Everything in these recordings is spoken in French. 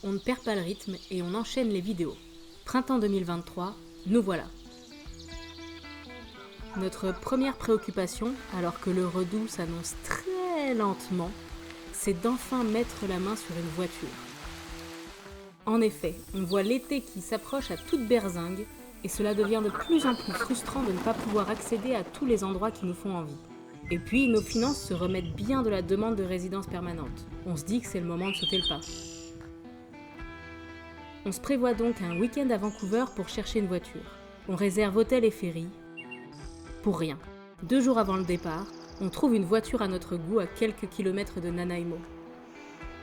on ne perd pas le rythme et on enchaîne les vidéos. Printemps 2023, nous voilà. Notre première préoccupation, alors que le redout s'annonce très lentement, c'est d'enfin mettre la main sur une voiture. En effet, on voit l'été qui s'approche à toute berzingue et cela devient de plus en plus frustrant de ne pas pouvoir accéder à tous les endroits qui nous font envie. Et puis, nos finances se remettent bien de la demande de résidence permanente. On se dit que c'est le moment de sauter le pas. On se prévoit donc un week-end à Vancouver pour chercher une voiture. On réserve hôtel et ferry. Pour rien. 2 jours avant le départ, on trouve une voiture à notre goût à quelques kilomètres de Nanaimo.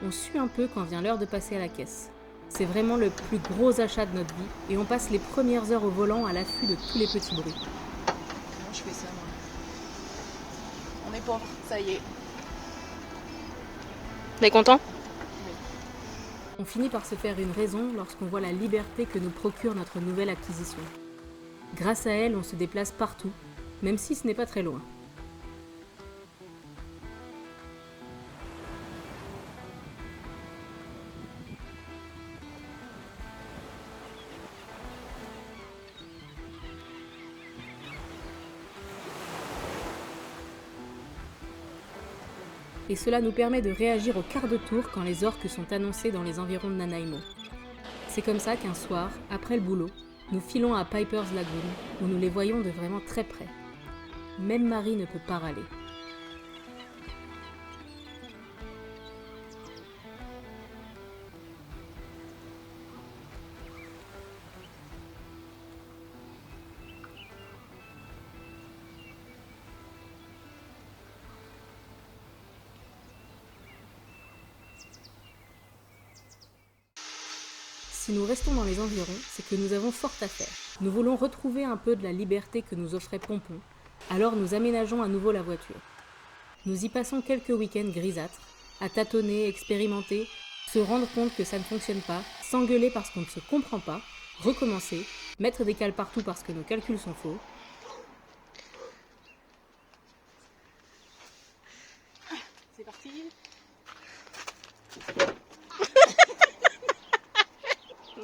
On sue un peu quand vient l'heure de passer à la caisse. C'est vraiment le plus gros achat de notre vie et on passe les premières heures au volant à l'affût de tous les petits bruits. Comment je fais ça, moi? On est pauvre, ça y est. T'es content? On finit par se faire une raison lorsqu'on voit la liberté que nous procure notre nouvelle acquisition. Grâce à elle, on se déplace partout, même si ce n'est pas très loin. Et cela nous permet de réagir au quart de tour quand les orques sont annoncés dans les environs de Nanaimo. C'est comme ça qu'un soir, après le boulot, nous filons à Piper's Lagoon, où nous les voyons de vraiment très près. Même Marie ne peut pas râler. Si nous restons dans les environs, c'est que nous avons fort à faire. Nous voulons retrouver un peu de la liberté que nous offrait Pompon, alors nous aménageons à nouveau la voiture. Nous y passons quelques week-ends grisâtres, à tâtonner, expérimenter, se rendre compte que ça ne fonctionne pas, s'engueuler parce qu'on ne se comprend pas, recommencer, mettre des cales partout parce que nos calculs sont faux. C'est parti.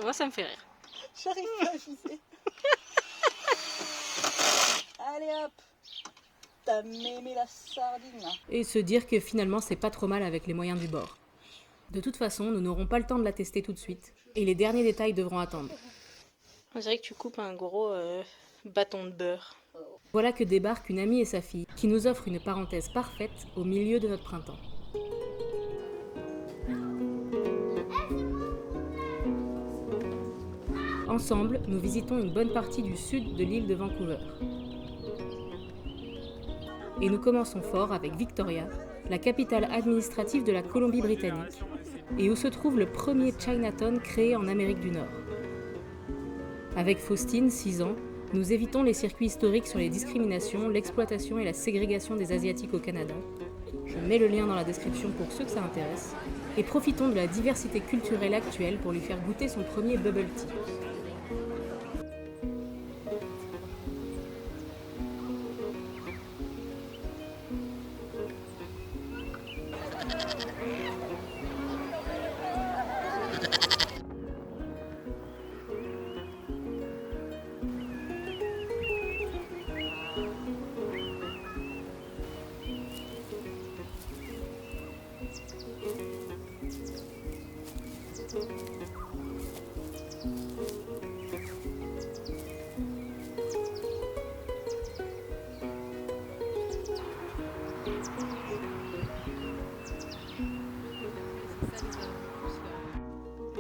Moi, ça me fait rire. J'arrive pas à viser. Allez hop. T'as mémé la sardine. Et se dire que finalement c'est pas trop mal avec les moyens du bord. De toute façon, nous n'aurons pas le temps de la tester tout de suite, et les derniers détails devront attendre. On dirait que tu coupes un gros bâton de beurre. Voilà que débarque une amie et sa fille, qui nous offrent une parenthèse parfaite au milieu de notre printemps. Ensemble, nous visitons une bonne partie du sud de l'île de Vancouver. Et nous commençons fort avec Victoria, la capitale administrative de la Colombie-Britannique, et où se trouve le premier Chinatown créé en Amérique du Nord. Avec Faustine, 6 ans, nous évitons les circuits historiques sur les discriminations, l'exploitation et la ségrégation des Asiatiques au Canada. Je mets le lien dans la description pour ceux que ça intéresse. Et profitons de la diversité culturelle actuelle pour lui faire goûter son premier bubble tea.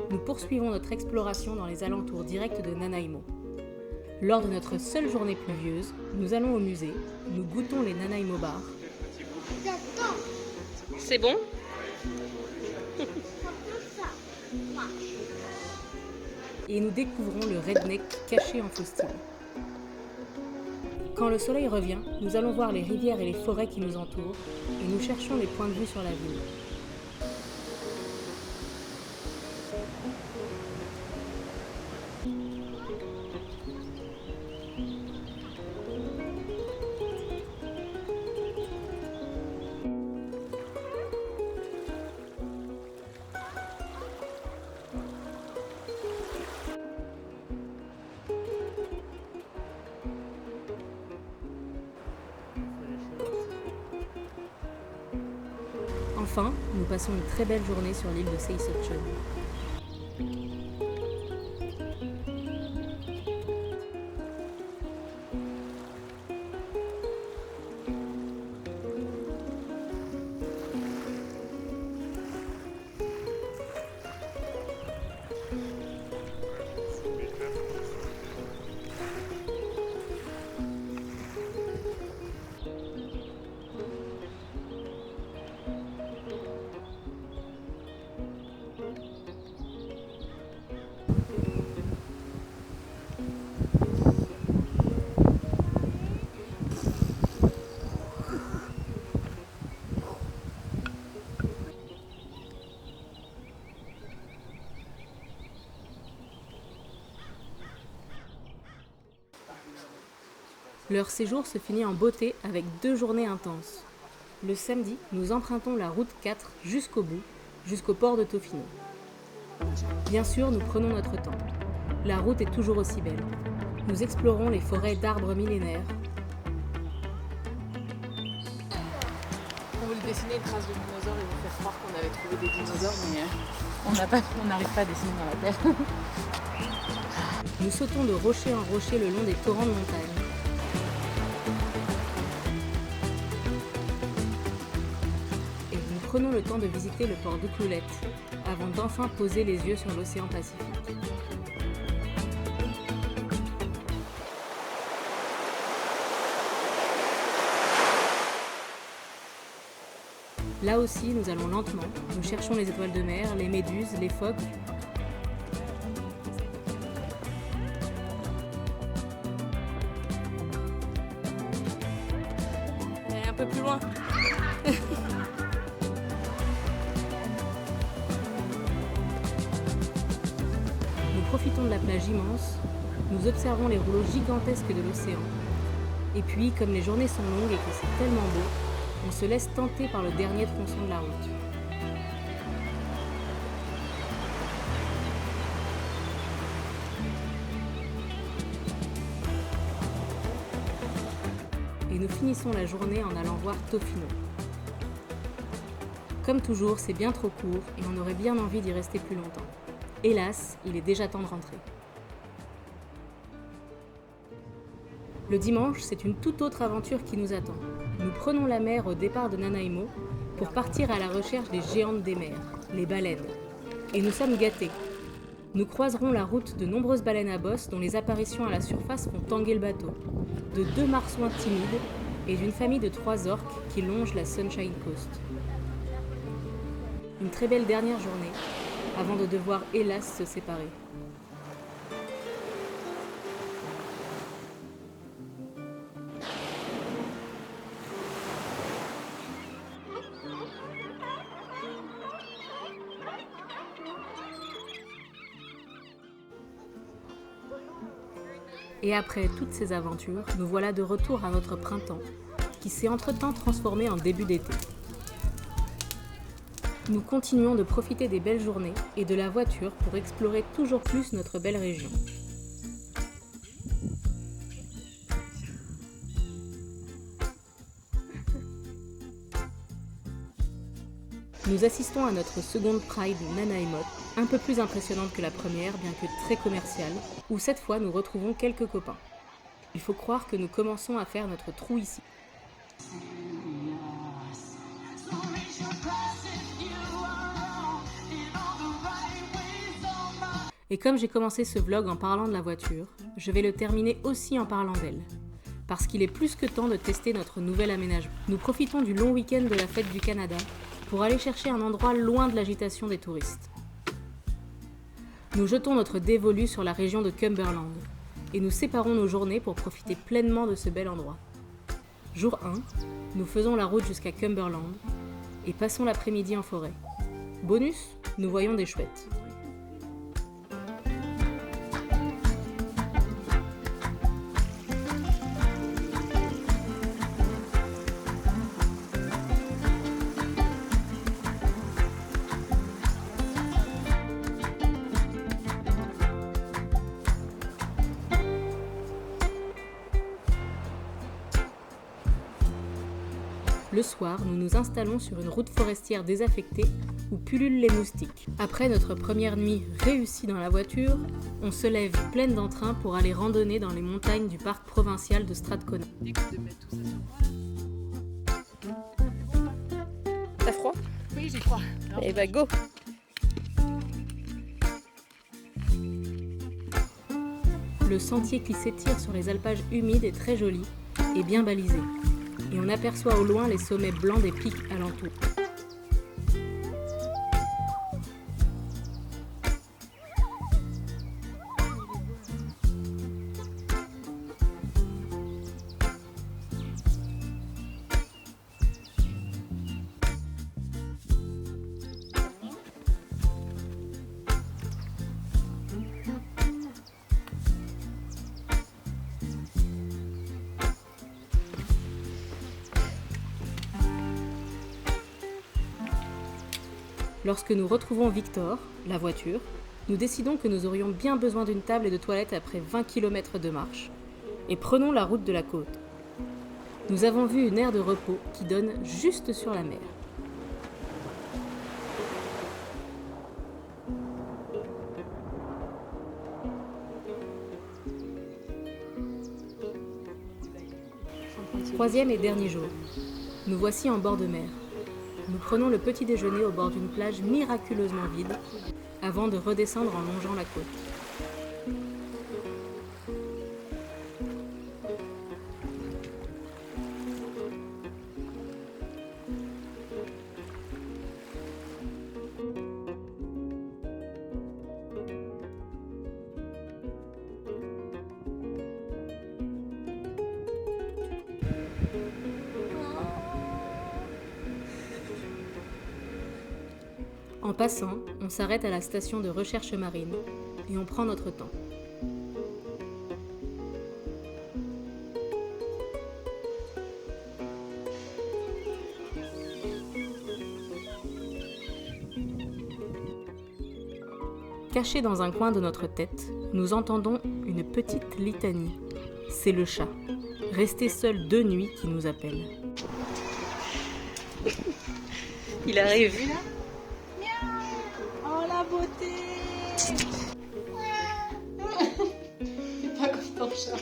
Nous poursuivons notre exploration dans les alentours directs de Nanaimo. Lors de notre seule journée pluvieuse, nous allons au musée, nous goûtons les Nanaimo bars. C'est bon? Et nous découvrons le redneck caché en Faustine. Quand le soleil revient, nous allons voir les rivières et les forêts qui nous entourent et nous cherchons les points de vue sur la ville. Enfin, nous passons une très belle journée sur l'île de Seisotchon. Leur séjour se finit en beauté avec 2 journées intenses. Le samedi, nous empruntons la route 4 jusqu'au bout, jusqu'au port de Tofino. Bien sûr, nous prenons notre temps. La route est toujours aussi belle. Nous explorons les forêts d'arbres millénaires. On voulait dessiner une trace de dinosaure et vous faire croire qu'on avait trouvé des dinosaures, mais on n'arrive pas à dessiner dans la terre. Nous sautons de rocher en rocher le long des torrents de montagne. Et nous prenons le temps de visiter le port d'Ucluelet, avant d'enfin poser les yeux sur l'océan Pacifique. Là aussi, nous allons lentement, nous cherchons les étoiles de mer, les méduses, les phoques. Elle est un peu plus loin. Nous profitons de la plage immense, nous observons les rouleaux gigantesques de l'océan. Et puis, comme les journées sont longues et que c'est tellement beau, on se laisse tenter par le dernier tronçon de la route. Et nous finissons la journée en allant voir Tofino. Comme toujours, c'est bien trop court et on aurait bien envie d'y rester plus longtemps. Hélas, il est déjà temps de rentrer. Le dimanche, c'est une toute autre aventure qui nous attend. Nous prenons la mer au départ de Nanaimo pour partir à la recherche des géantes des mers, les baleines. Et nous sommes gâtés. Nous croiserons la route de nombreuses baleines à bosse dont les apparitions à la surface font tanguer le bateau, de 2 marsouins timides et d'une famille de 3 orques qui longent la Sunshine Coast. Une très belle dernière journée, avant de devoir hélas se séparer. Et après toutes ces aventures, nous voilà de retour à notre printemps, qui s'est entre-temps transformé en début d'été. Nous continuons de profiter des belles journées et de la voiture pour explorer toujours plus notre belle région. Nous assistons à notre seconde Pride Nanaimo, un peu plus impressionnante que la première, bien que très commerciale, où cette fois nous retrouvons quelques copains. Il faut croire que nous commençons à faire notre trou ici. Et comme j'ai commencé ce vlog en parlant de la voiture, je vais le terminer aussi en parlant d'elle. Parce qu'il est plus que temps de tester notre nouvel aménagement. Nous profitons du long week-end de la fête du Canada pour aller chercher un endroit loin de l'agitation des touristes. Nous jetons notre dévolu sur la région de Cumberland et nous séparons nos journées pour profiter pleinement de ce bel endroit. Jour 1, nous faisons la route jusqu'à Cumberland et passons l'après-midi en forêt. Bonus, nous voyons des chouettes. Le soir, nous nous installons sur une route forestière désaffectée où pullulent les moustiques. Après notre première nuit réussie dans la voiture, on se lève pleine d'entrain pour aller randonner dans les montagnes du parc provincial de Strathcona. T'as froid? Oui, j'ai froid. Eh bah go! Le sentier qui s'étire sur les alpages humides est très joli et bien balisé. Et on aperçoit au loin les sommets blancs des pics alentour. Lorsque nous retrouvons Victor, la voiture, nous décidons que nous aurions bien besoin d'une table et de toilettes après 20 km de marche, et prenons la route de la côte. Nous avons vu une aire de repos qui donne juste sur la mer. Troisième et dernier jour. Nous voici en bord de mer. Nous prenons le petit déjeuner au bord d'une plage miraculeusement vide avant de redescendre en longeant la côte. En passant, on s'arrête à la station de recherche marine et on prend notre temps. Caché dans un coin de notre tête, nous entendons une petite litanie. C'est le chat, resté seul 2 nuits, qui nous appelle. Il arrive. Oh la beauté! C'est pas comme ton chat.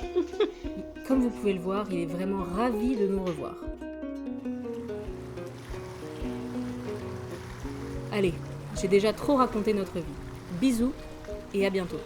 Comme vous pouvez le voir, il est vraiment ravi de nous revoir. Allez, j'ai déjà trop raconté notre vie. Bisous et à bientôt.